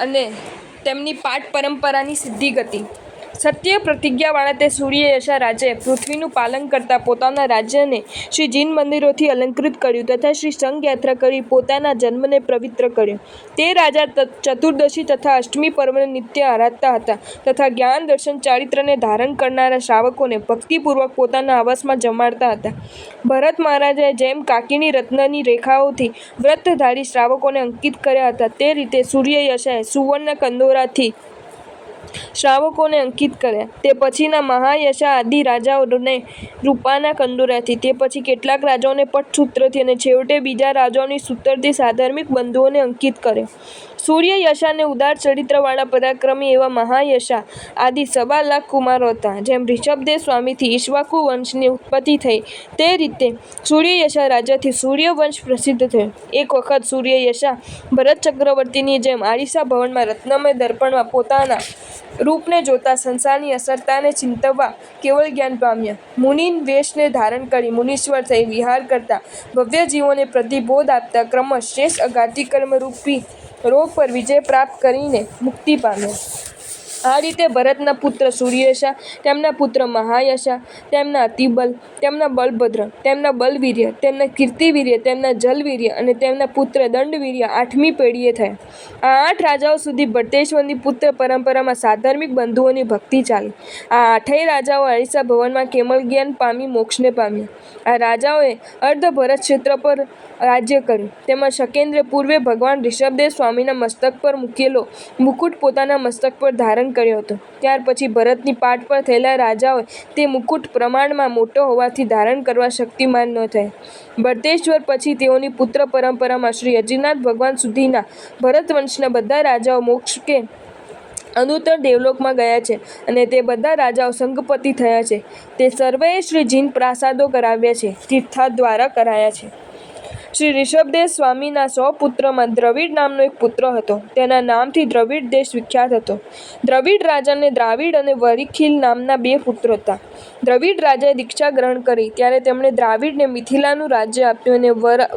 અને તેમની પાઠ પરંપરાની સીધી ગતિ. સત્ય પ્રતિજ્ઞાવાળા તે સૂર્યયશા રાજાએ પૃથ્વીનું પાલન કરતા પોતાના રાજ્યને શ્રી જીન મંદિરોથી અલંકૃત કર્યું તથા શ્રી સંઘ યાત્રા કરી પોતાના જન્મને પવિત્ર કર્યો. તે રાજા ચતુર્દશી તથા અષ્ટમી પર્વને નિત્ય આરાધતા હતા તથા જ્ઞાન દર્શન ચારિત્રને ધારણ કરનારા શ્રાવકોને ભક્તિપૂર્વક પોતાના આવાસમાં જમાડતા હતા. ભરત મહારાજાએ જેમ કાકીની રત્નની રેખાઓથી વ્રતધારી શ્રાવકોને અંકિત કર્યા હતા તે રીતે સૂર્યયશાએ સુવર્ણ કંદોરાથી શ્રાવકોને અંકિત કર્યા. તે પછીના મહાયશા આદિ રાજાઓને રૂપાના કંદોરાથી, તે પછી કેટલાક રાજાઓને પટસૂત્રથી અને છેવટે બીજા રાજાઓની સૂત્રથી સાધર્મિક બંધુઓને અંકિત કર્યો. સૂર્યયશાને ઉદાર ચરિત્રવાળા પરાક્રમી એવા મહાયશા આદિ 1.25 કુમારો હતા. જેમ ઋષભદેવ સ્વામીથી ઈક્ષ્વાકુ વંશની ઉત્પત્તિ થઈ તે રીતે સૂર્યયશા રાજાથી સૂર્યવંશ પ્રસિદ્ધ થયો. એક વખત સૂર્યયશા ભરત ચક્રવર્તીની જેમ આરીસા ભવનમાં રત્નમય દર્પણમાં પોતાના રૂપને જોતા સંસારની અસરતાને ચિંતવવા કેવળ જ્ઞાન પામ્યા. મુનિ વેશને ધારણ કરી મુનીશ્વર થઈ વિહાર કરતા ભવ્ય જીવોને પ્રતિબોધ આપતા ક્રમશ શ્રેષ્ઠ અઘાતી કર્મ રૂપી રોગ પર વિજય પ્રાપ્ત કરીને મુક્તિ પામ્યા. આ રીતે ભરતના પુત્ર સૂર્યયશા, તેમના પુત્ર મહાયશા, તેમના અતિબલ, તેમના બલભદ્ર, તેમના બલવીર્ય, તેમના કીર્તિવીર્ય, તેમના જલવીર્ય અને તેમના પુત્ર દંડવીર્ય 8મી પેઢીએ થયા. આ 8 રાજાઓ સુધી ભરતેશ્વરની પુત્ર પરંપરામાં સાધર્મિક બંધુઓની ભક્તિ ચાલી. આ 8ય રાજાઓ આરીસા ભવનમાં કેવલ જ્ઞાન પામી મોક્ષને પામ્યા. આ રાજાઓએ અર્ધ ભરત ક્ષેત્ર પર રાજ્ય કર્યું. તેમાં શકેન્દ્રે પૂર્વે ભગવાન ઋષભદેવ સ્વામીના મસ્તક પર મૂકેલો મુકુટ પોતાના મસ્તક પર ધારણ કર્યો હતો. ત્યાર પછી ભરતની પાઠ પર થયેલા રાજાઓએ તે મુકુટ પ્રમાણમાં મોટો હોવાથી ધારણ કરવા શક્તિમાન ન થયા. ભરતેશ્વર પછી તેઓની પુત્ર પરંપરામાં શ્રી અજિનાથ ભગવાન સુધીના ભરત વંશના બધા રાજાઓ મોક્ષ કે અનુત્તર દેવલોકમાં ગયા છે અને તે બધા રાજાઓ સંઘપતિ થયા છે. તે સર્વેએ શ્રી જીન પ્રાસાદો કરાવ્યા છે, તીર્થા દ્વારા કરાયા છે. શ્રી ઋષભદેવ સ્વામીના 100 પુત્રમાં દ્રવિડ નામનો એક પુત્ર હતો. તેના નામથી દ્રવિડ દેશ વિખ્યાત હતો. દ્રવિડ રાજાને દ્રાવિડ અને વરિખિલ નામના 2 પુત્રો હતા. દ્રવિડ રાજાએ દીક્ષા ગ્રહણ કરી ત્યારે તેમણે દ્રાવિડને મિથિલાનું રાજ્ય આપ્યું અને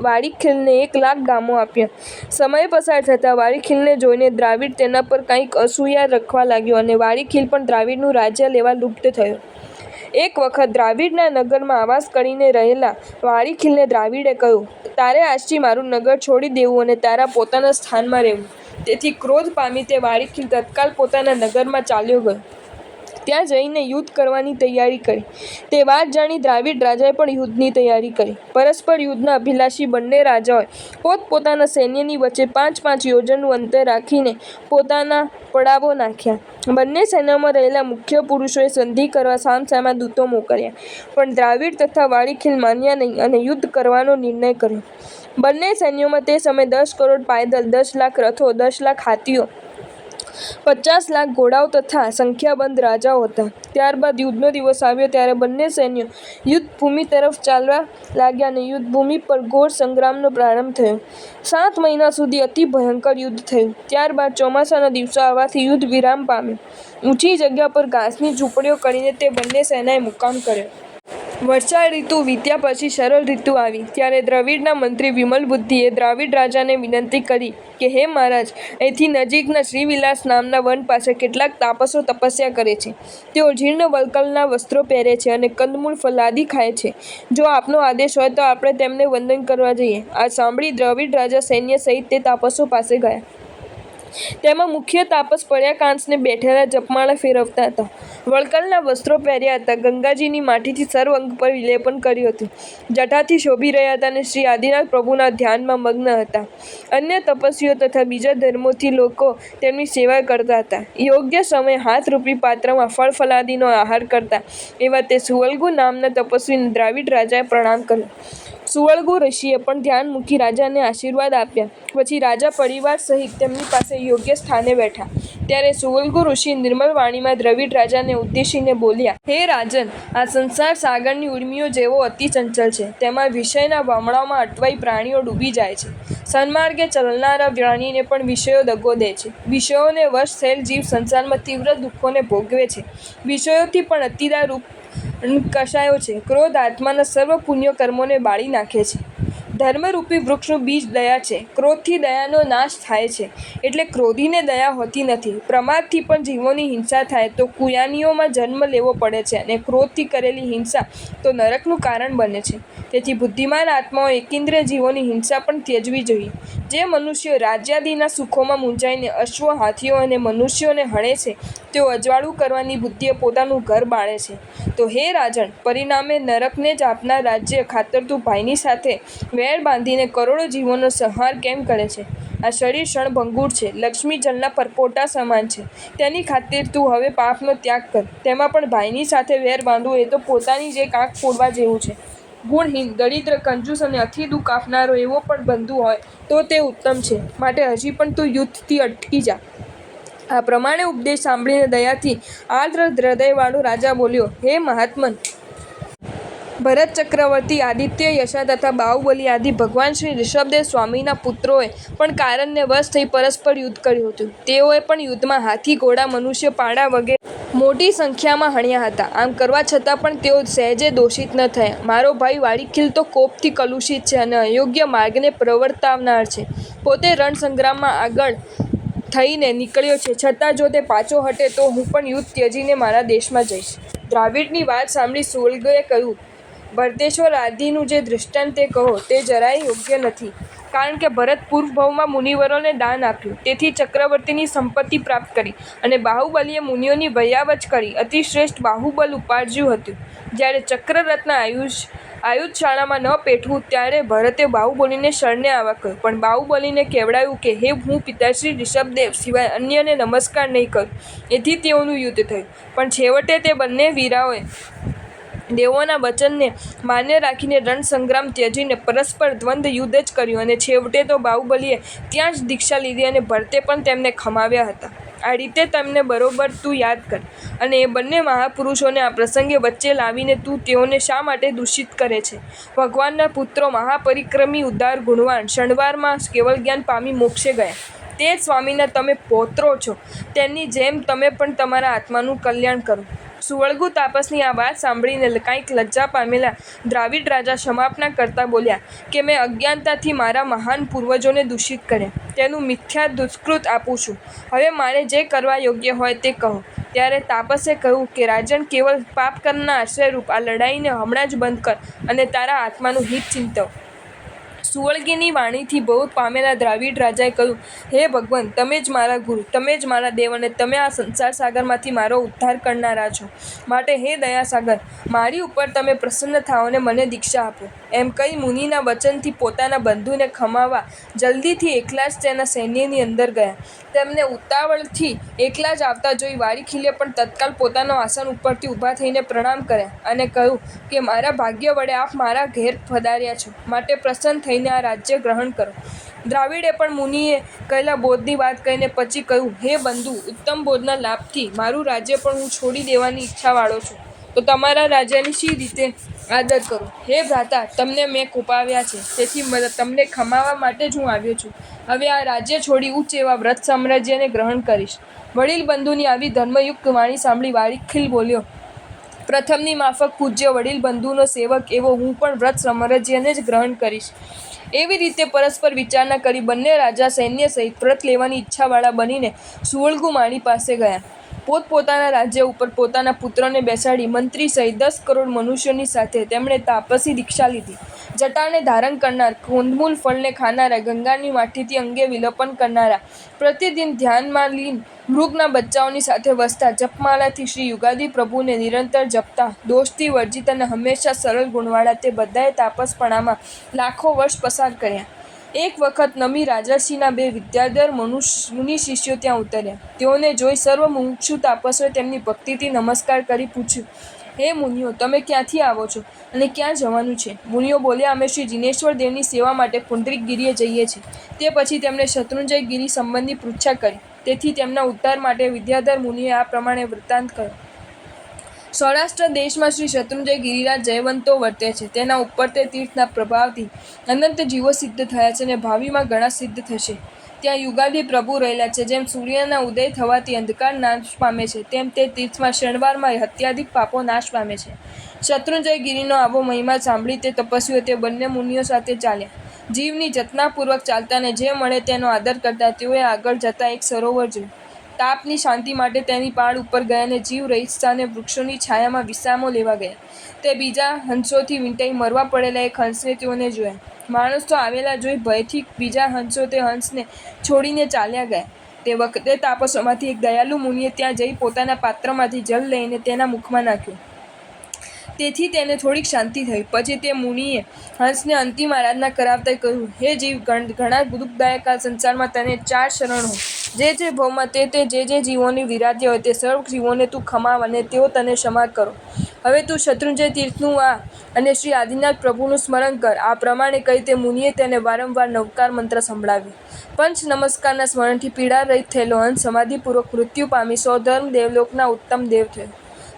વારિખિલને 1,00,000 ગામો આપ્યા. સમય પસાર થતાં વારિખિલને જોઈને દ્રાવિડ તેના પર કંઈક અસૂયા રાખવા લાગ્યો અને વારિખિલ પણ દ્રાવિડનું રાજ્ય લેવા લુપ્ત થયો. એક વખત દ્રાવિડના નગરમાં આવાસ કરીને રહેલા વારિખિલને દ્રાવિડે કહ્યું, તારે આજથી મારું નગર છોડી દેવું અને તારા પોતાના સ્થાનમાં રહેવું. તેથી ક્રોધ પામી તે વારિખિલ તત્કાલ પોતાના નગરમાં ચાલ્યો ગયો. ત્યાં જઈને યુદ્ધ કરવાની તૈયારી કરી. તે વાત જાણી દ્રાવિડ રાજાએ પણ યુદ્ધની તૈયારી કરી. પરસ્પર યુદ્ધના અભિલાષી બંને રાજાઓએ પોતપોતાના સૈન્યની વચ્ચે 5-5 યોજનનું અંતર રાખીને પોતાના પડાવો નાખ્યા. બંને સૈન્યોમાં રહેલા મુખ્ય પુરુષોએ સંધિ કરવા સામસામા દૂતો મોકલ્યા, પણ દ્રાવિડ તથા વારિખિલ માન્યા નહીં અને યુદ્ધ કરવાનો નિર્ણય કર્યો. બંને સૈન્યોમાં તે સમયે 10 કરોડ પાયદળ, 10 લાખ રથો, 10 લાખ હાથીઓ, 50 લાખ ઘોડાઓ તથા સંખ્યાબંધ રાજાઓ હતા. ત્યારબાદ યુદ્ધનો દિવસ આવ્યો ત્યારે બંને સૈન્યો યુદ્ધભૂમિ તરફ ચાલવા લાગ્યા અને યુદ્ધભૂમિ પર ઘોર સંગ્રામનો પ્રારંભ થયો. 7 મહિના સુધી અતિ ભયંકર યુદ્ધ થયું. ત્યારબાદ ચોમાસાના દિવસો આવવાથી યુદ્ધ વિરામ પામ્યું. ઊંચી જગ્યા પર ઘાસની ઝૂંપડીઓ કરીને તે બંને સેનાએ મુકામ કર્યો. વર્ષા ઋતુ વીત્યા પછી શરદ ઋતુ આવી ત્યારે દ્રવિડના મંત્રી વિમલ બુદ્ધિએ દ્રાવિડ રાજાને વિનંતી કરી કે હે મહારાજ, અહીંથી નજીકના શ્રીવિલાસ નામના વન પાસે કેટલાક તાપસો તપસ્યા કરે છે. તેઓ જીર્ણ વલ્કલના વસ્ત્રો પહેરે છે અને કંદમૂળ ફલાદી ખાય છે. જો આપનો આદેશ હોય તો આપણે તેમને વંદન કરવા જઈએ. આ સાંભળી દ્રવિડ રાજા સૈન્ય સહિત તે તાપસો પાસે ગયા. તેમાં મુખ્ય તાપસ પર્યાકાંસને બેઠેલા જપમાળા ફેરવતા હતા. વળકલના વસ્ત્રો પહેર્યા હતા. ગંગાજીની માટીથી સર્વ અંગ પર વિલેપન કર્યું હતું. જટાથી શોભી રહ્યા હતા અને શ્રી આદિનાથ પ્રભુના ધ્યાનમાં મગ્ન હતા. અન્ય તપસ્વીઓ તથા બીજા ધર્મોથી લોકો તેમની સેવા કરતા હતા. યોગ્ય સમયે હાથરૂપી પાત્રમાં ફળ ફલાદીનો આહાર કરતા એવા તે સુવલ્ગુ નામના તપસ્વીને દ્રાવિડ રાજાએ પ્રણામ કર્યો. સુવલ્ગુ ઋષિએ પણ ધ્યાન મૂકી રાજાને આશીર્વાદ આપ્યા. પછી રાજા પરિવાર સહિત તેમની પાસે યોગ્ય સ્થાને બેઠા. ત્યારે સુવલ્ગુ ઋષિ નિર્મળ વાણીમાં દ્રવિડ રાજાને ઉદ્દેશીને બોલ્યા, હે રાજન, આ સંસાર સાગરની ઉર્મિઓ જેવો અતિ ચંચલ છે. તેમાં વિષયના વામણાઓમાં અટવાઈ પ્રાણીઓ ડૂબી જાય છે. સન્માર્ગે ચાલનારા પ્રાણીને પણ વિષયો દગો દે છે. વિષયોને વશ થયેલ જીવ સંસારમાં તીવ્ર દુઃખોને ભોગવે છે. વિષયોથી પણ અતિદા રૂપ કશાયો છે. ક્રોધ આત્માના સર્વ પુણ્ય કર્મોને બાળી નાખે છે. ધર્મરૂપી વૃક્ષનું બીજ દયા છે. ક્રોધથી દયાનો નાશ થાય છે, એટલે ક્રોધીને દયા હોતી નથી. પ્રમાદથી પણ જીવોની હિંસા થાય તો કુયાનીઓમાં જન્મ લેવો પડે છે, અને ક્રોધથી કરેલી હિંસા તો નરકનું કારણ બને છે. તેથી બુદ્ધિમાન આત્માઓ એકેન્દ્રિય જીવોની હિંસા પણ ત્યજવી જોઈએ. જે મનુષ્યો રાજ્યાદિના સુખોમાં મૂંઝાઈને અશ્વો, હાથીઓ અને મનુષ્યોને હણે છે, તેઓ અજવાળું કરવાની બુદ્ધિએ પોતાનું ઘર બાળે છે. તો હે રાજન, પરિણામે નરકને જ આપનાર રાજ્ય ખાતર તું ભાઈની સાથે વેર બાંધીને કરોડો જીવોનો સંહાર કેમ કરે છે? આ શરીર ક્ષણભંગુર છે, લક્ષ્મી જલના પરપોટા સમાન છે. તેની ખાतिर તું હવે પાપનો ત્યાગ કર. તેમાં પણ ભાઈની સાથે વેર બાંધવું એ તો પોતાની જ એક આંખ ફોડવા જેવું છે. ગુણહીન, દરિદ્ર, કંજૂસ અને અતિ દુઃખ આપનારો એવો પણ બંધુ હોય તો તે ઉત્તમ છે. માટે હજી પણ તું યુદ્ધથી અટકી જા. આ પ્રમાણે ઉપદેશ સાંભળીને દયાથી આર્દ્ર હૃદયવાળો રાજા બોલ્યો, હે મહાત્મન! ભરત ચક્રવર્તી, આદિત્ય, યશા તથા બાહુબલી આદિ ભગવાન શ્રી ઋષભદેવ સ્વામીના પુત્રોએ પણ કારણને વશ થઈ પરસ્પર યુદ્ધ કર્યું હતું. તેઓએ પણ યુદ્ધમાં હાથી, ઘોડા, મનુષ્ય, પાડા વગેરે મોટી સંખ્યામાં હણ્યા હતા. આમ કરવા છતાં પણ તેઓ સહેજે દોષિત ન થયા. મારો ભાઈ વાળીખીલ તો કોપથી કલુષિત છે અને અયોગ્ય માર્ગને પ્રવર્તાવનાર છે. પોતે રણસંગ્રામમાં આગળ થઈને નીકળ્યો છે, છતાં જો તે પાછો હટે તો હું પણ યુદ્ધ ત્યજીને મારા દેશમાં જઈશ. દ્રાવિડની વાત સાંભળી સુવલ્ગુએ કહ્યું, ભરતેશ્વર આદિનું જે દૃષ્ટાંત તે કહો તે જરાય યોગ્ય નથી. કારણ કે ભરત પૂર્વભાવમાં મુનિવરોને દાન આપ્યું, તેથી ચક્રવર્તીની સંપત્તિ પ્રાપ્ત કરી, અને બાહુબલીએ મુનિઓની વયાવચ કરી અતિશ્રેષ્ઠ બાહુબલ ઉપાર્જ્યું હતું. જ્યારે ચક્રરત્ન આયુધશાળામાં ન પેઠવું ત્યારે ભરતે બાહુબલીને શરણે આવવા કહ્યું, પણ બાહુબલીને કહેવડાવ્યું કે હે હું પિતાશ્રી ઋષભદેવ સિવાય અન્યને નમસ્કાર નહીં કરું. એથી તેઓનું યુદ્ધ થયું. પણ છેવટે તે બંને વીરાઓએ દેવોના વચનને માન્ય રાખીને રણસંગ્રામ ત્યજીને પરસ્પર દ્વંદ્વ યુદ્ધ જ કર્યું, અને છેવટે તો બાહુબલીએ ત્યાં જ દીક્ષા લીધી અને ભરતે પણ તેમને ખમાવ્યા હતા. આ રીતે તેમને બરોબર તું યાદ કર. અને એ બંને મહાપુરુષોને આ પ્રસંગે વચ્ચે લાવીને તું તેઓને શા માટે દૂષિત કરે છે? ભગવાનના પુત્રો મહાપરિક્રમી, ઉદાર, ગુણવાન, ક્ષણવારમાં કેવલ જ્ઞાન પામી મોક્ષે ગયા. તે જ સ્વામીના તમે પૌત્રો છો. તેમની જેમ તમે પણ તમારા આત્માનું કલ્યાણ કરો. સુવલ્ગુ તાપસની આ વાત સાંભળીને કાંઈક લજ્જા પામેલા દ્રાવિડ રાજા ક્ષમાપના કરતા બોલ્યા કે મેં અજ્ઞાનતાથી મારા મહાન પૂર્વજોને દૂષિત કર્યા. તેનું મિથ્યા દુષ્કૃત આપું છું. હવે મારે જે કરવા યોગ્ય હોય તે કહો. ત્યારે તાપસે કહ્યું કે રાજન, કેવલ પાપ કરનાર આશ્રયરૂપ આ લડાઈને હમણાં જ બંધ કર અને તારા આત્માનું હિત ચિંતવ. સુવલ્ગીની વાણીથી બહુ પામેલા દ્રાવિડ રાજાએ કહ્યું, હે ભગવાન, તમે જ મારા ગુરુ, તમે જ મારા દેવ અને તમે આ સંસાર સાગરમાંથી મારો ઉદ્ધાર કરનારા છો. માટે હે દયાસાગર, મારી ઉપર તમે પ્રસન્ન થાઓ અને મને દીક્ષા આપો. એમ કહી મુનિના વચનથી પોતાના બંધુને ખમાવવા જલ્દીથી એકલા જ તેના સૈન્યની અંદર ગયા. તેમને ઉતાવળથી એકલા જ આવતા જોઈ વાળીખીલે પણ તત્કાલ પોતાનો આસન ઉપરથી ઊભા થઈને પ્રણામ કર્યા અને કહ્યું કે મારા ભાગ્ય વડે આપ મારા ઘેર પધાર્યા છો, માટે પ્રસન્ન થઈને આ રાજ્ય ગ્રહણ કરો. દ્રાવિડે પણ મુનિએ કહેલા બોધની વાત કહીને પછી કહ્યું, હે બંધુ, ઉત્તમ બોધના લાભથી મારું રાજ્ય પણ હું છોડી દેવાની ઈચ્છાવાળો છું, તો તમારા રાજાની શી રીતે આદર કરું? હે ભ્રાતા, તમને મેં કોપાવ્યા છે, તેથી તમને ખમાવવા માટે જ હું આવ્યો છું. હવે આ રાજ્ય છોડી ઉચ્ચ એવા વ્રત સામ્રાજ્યને ગ્રહણ કરીશ. વડીલ બંધુની આવી ધર્મયુક્ત વાણી સાંભળી વાળીખીલ બોલ્યો, પ્રથમની માફક પૂજ્ય વડીલ બંધુનો સેવક એવો હું પણ વ્રત સામ્રાજ્યને જ ગ્રહણ કરીશ. એવી રીતે પરસ્પર વિચારણા કરી બંને રાજા સૈન્ય સહિત વ્રત લેવાની ઈચ્છાવાળા બનીને સુવલ્ગુ માણી પાસે ગયા. પોતપોતાના રાજ્ય ઉપર પોતાના પુત્રોને બેસાડી મંત્રી સહિત 10 કરોડ મનુષ્યોની સાથે તેમણે તાપસી દીક્ષા લીધી. જટાને ધારણ કરનાર, કંદમૂળ ફળને ખાનારા, ગંગાની માટીથી અંગે વિલોપન કરનારા, પ્રતિદિન ધ્યાનમાં લીન મૃગના બચ્ચાઓની સાથે વસતા, જપમાળાથી શ્રી યુગાદી પ્રભુને નિરંતર જપતા, દોષથી વર્જિત અને હંમેશા સરળ ગુણવાળા તે બધાએ તાપસપણામાં લાખો વર્ષ પસાર કર્યા. એક વખત નમી રાજર્ષિના 2 વિદ્યાધર મુનિ શિષ્યો ત્યાં ઉતર્યા. તેઓને જોઈ સર્વ મુમુક્ષુ તાપસોએ તેમની ભક્તિથી નમસ્કાર કરી પૂછ્યું, હે મુનિઓ, તમે ક્યાંથી આવો છો અને ક્યાં જવાનું છે? મુનિઓ બોલ્યા, અમે શ્રી જિનેશ્વર દેવની સેવા માટે પુંડરીકગિરિએ જઈએ છીએ. તે પછી તેમણે શત્રુંજય ગિરિ સંબંધી પૃચ્છા કરી. તેથી તેમના ઉદ્ધાર માટે વિદ્યાધર મુનિએ આ પ્રમાણે વૃત્તાંત કર્યો. સૌરાષ્ટ્ર દેશમાં શ્રી શત્રુંજય ગિરિરાજ જયવંતો વર્તે છે. તેના ઉપર તે તીર્થના પ્રભાવથી અનંત જીવો સિદ્ધ થયા છે અને ભાવિમાં ઘણા સિદ્ધ થશે. ત્યાં યુગાદી પ્રભુ રહેલા છે. જેમ સૂર્યના ઉદય થવાથી અંધકાર નાશ પામે છે, તેમ તે તીર્થમાં ક્ષણવારમાં હત્યાદિક પાપો નાશ પામે છે. શત્રુંજય ગિરિનો આવો મહિમા સાંભળી તે તપસ્વીઓ તે બંને મુનિઓ સાથે ચાલ્યા. જીવની જતનાપૂર્વક ચાલતા અને જે મળે તેનો આદર કરતા તેઓએ આગળ જતા એક સરોવર જોયું. તાપની શાંતિ માટે તેની પાળ ઉપર ગયા અને જીવ રહીસ્તાને વૃક્ષોની છાયામાં વિશ્રામો લેવા ગયા. તે બીજા હંસોથી વીંટાઈ મરવા પડેલા એક હંસને તેઓને જોયા. માણસો આવેલા જોઈ ભયથી બીજા હંસો તે હંસને છોડીને ચાલ્યા ગયા. તે વખતે તાપસોમાંથી એક દયાળુ મુનિએ ત્યાં જઈ પોતાના પાત્રમાંથી જળ લઈને તેના મુખમાં નાખ્યું. તેથી તેને થોડીક શાંતિ થઈ. પછી તે મુનિએ હંસને અંતિમ આરાધના કરાવતા કહ્યું, હે જીવ, ઘણા દુઃખદાયક આ સંસારમાં તને 4 શરણ હોય. જે ભાવમાં જે જીવોની વિરાધ્ય હોય તે સર્વ જીવોને તું ખમાવ અને તેઓ તને ક્ષમા કરો. હવે તું શત્રુંજય તીર્થનું અને શ્રી આદિનાથ પ્રભુનું સ્મરણ કર. આ પ્રમાણે કહી તે મુનિએ તેને વારંવાર નવકાર મંત્ર સંભળાવ્યો. પંચ નમસ્કારના સ્મરણથી પીડા રહિત થયેલો હંસ સમાધિપૂર્વક મૃત્યુ પામી સ્વધર્મ દેવલોકના ઉત્તમ દેવ થયો.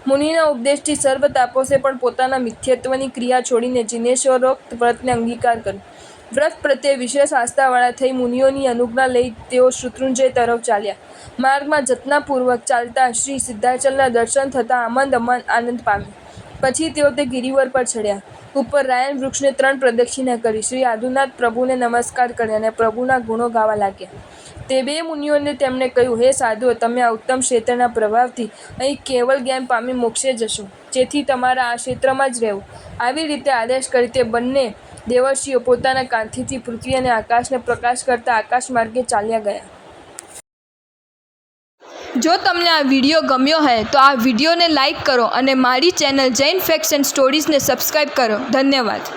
મુનિના ઉપદેશથી સર્વ તાપસે પણ પોતાના મિથ્યત્વની ક્રિયા છોડીને જિનેશ્વરોક્ત વ્રતને અંગીકાર કર્યો. વ્રત પ્રત્યે વિશેષ આસ્થાવાળા થઈ મુનિઓની અનુજ્ઞા લઈ તેઓ શત્રુંજય તરફ ચાલ્યા. માર્ગમાં જતનાપૂર્વક ચાલતા શ્રી સિદ્ધાચલના દર્શન થતાં આનંદ પામ્યો. પછી તેઓ તે ગિરિવર પર ચડ્યા. ઉપર રાયન વૃક્ષને 3 પ્રદક્ષિણા કરી શ્રી આદિનાથ પ્રભુને નમસ્કાર કર્યા અને પ્રભુના ગુણો ગાવા લાગ્યા. તે 2 મુનિઓને તેમણે કહ્યું, હે સાધુઓ, તમે આ ઉત્તમ ક્ષેત્રના પ્રભાવથી અહીં કેવલ જ્ઞાન પામી મોક્ષે જશો. જેથી તમારા આ ક્ષેત્રમાં જ રહેવું. આવી રીતે આદેશ કરી તે બંને દેવર્ષિઓ પોતાના કાંતિથી પૃથ્વી અને આકાશને પ્રકાશ કરતા આકાશ માર્ગે ચાલ્યા ગયા. જો તમને આ વિડીયો ગમ્યો હોય તો આ વિડીયોને લાઈક કરો અને મારી ચેનલ જૈન ફેક્ટ્સ એન્ડ સ્ટોરીઝને સબસ્ક્રાઈબ કરો. ધન્યવાદ.